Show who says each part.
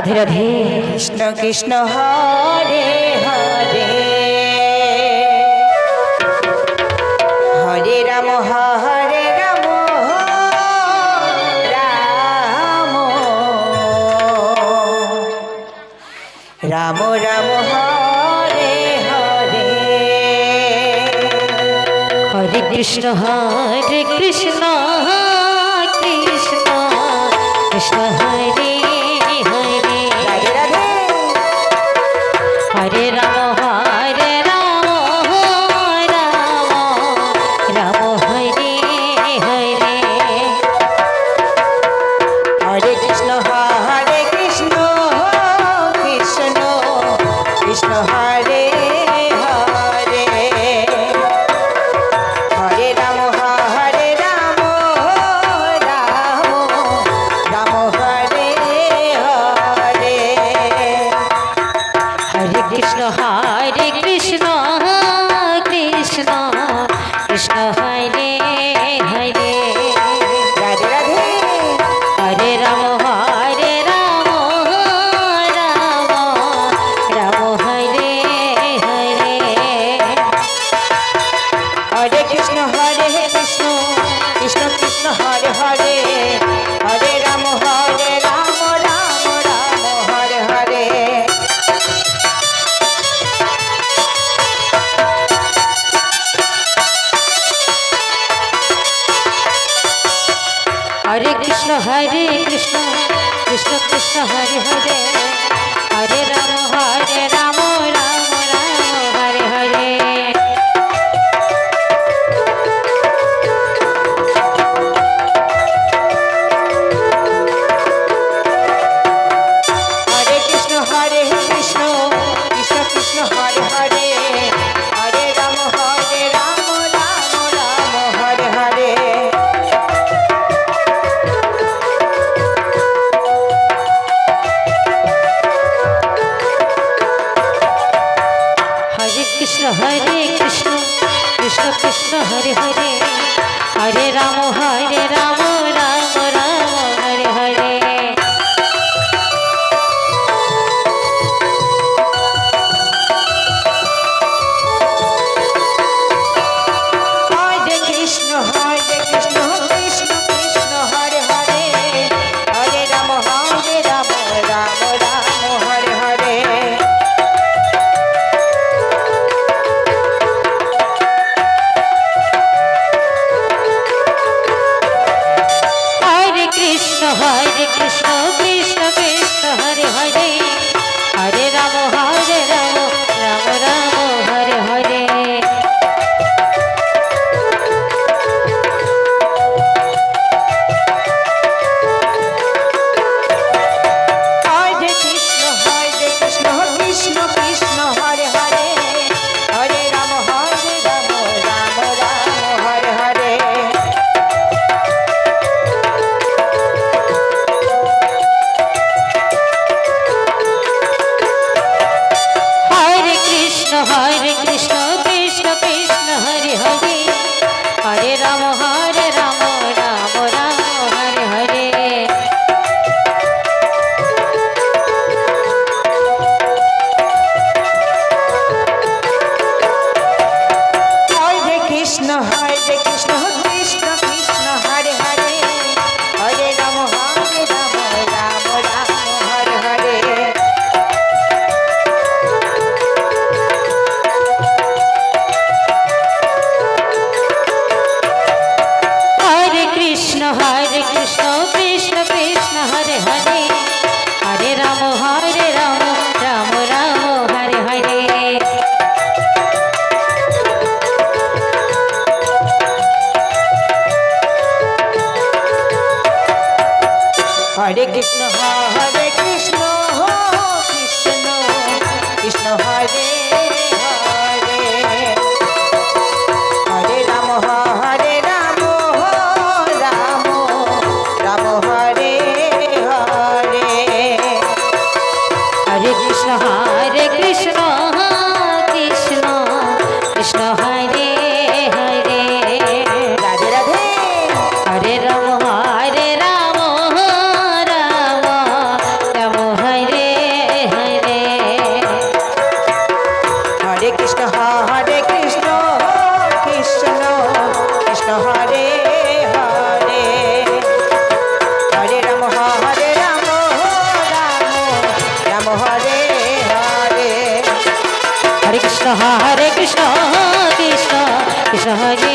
Speaker 1: Radhe Radhe.
Speaker 2: Krishna Krishna Hare Hare, Hare Ram Hare Ram, Ram Ram Ram Hare Hare.
Speaker 1: Hare Krishna Hare Krishna, Krishna Krishna Hare Hare,
Speaker 2: Radhe Radhe.
Speaker 1: Hare Ram Hare Ram, Ram Ram Hare Hare.
Speaker 2: Hare Krishna Hare Krishna, Krishna Krishna Hare Hare, Hare Ram Hare Ram, Ram Ram Hare Hare.
Speaker 1: Hare Krishna Hare Krishna, Krishna Krishna Hare Hare,
Speaker 2: Radhe Radhe.
Speaker 1: Hare Ram Hare Ram, Ram Ram Hare Hare.
Speaker 2: Hare Krishna Hare Krishna, Krishna Krishna Hare Hare, Hare Ram Ram, Ram Hare Hare.
Speaker 1: Hare Krishna Hare Krishna, Krishna Krishna Hare Hare, Hare Ram Ram, Ram Hare Hare.
Speaker 2: Hare Krishna Hare Krishna, Krishna Krishna Hare Hare, Hare Ram Ram, Ram Hare Hare.
Speaker 1: Hare Krishna Hare Krishna, Krishna Krishna Hare Hare, Hare Ram Ram, Ram Hare Hare.
Speaker 2: Hare Krishna Krishna Krishna Hare Hare, Hare Ram Ram, Ram Hare Hare.
Speaker 1: Hare Krishna Krishna Krishna Hare Hare, Hare Ram Ram, Ram Hare Hare.
Speaker 2: Hare Krishna Krishna Krishna Hare Hare, Hare Ram Ram, Ram Hare Hare.
Speaker 1: Hare Krishna Krishna Krishna Hare Hare, Hare Ram Ram, Ram Hare Hare.
Speaker 2: Hare Krishna Krishna Krishna Hare Hare, Hare Ram Ram, Ram Hare Hare.
Speaker 1: Hare Krishna Krishna Krishna Hare Hare, Hare Ram Ram, Ram Hare Hare.
Speaker 2: Hare Krishna Krishna Krishna Krishna Hare Hare, Hare Ram Ram, Ram Ram Hare Hare.
Speaker 1: Hare Krishna Krishna Krishna Krishna Hare Hare,
Speaker 2: Radhe Radhe.
Speaker 1: Hare Ram Ram, Ram Ram Hare
Speaker 2: Krishna Hare Hare Hare Ram Ram Hare Hare
Speaker 1: Hare Krishna Krishna Krishna Krishna Hare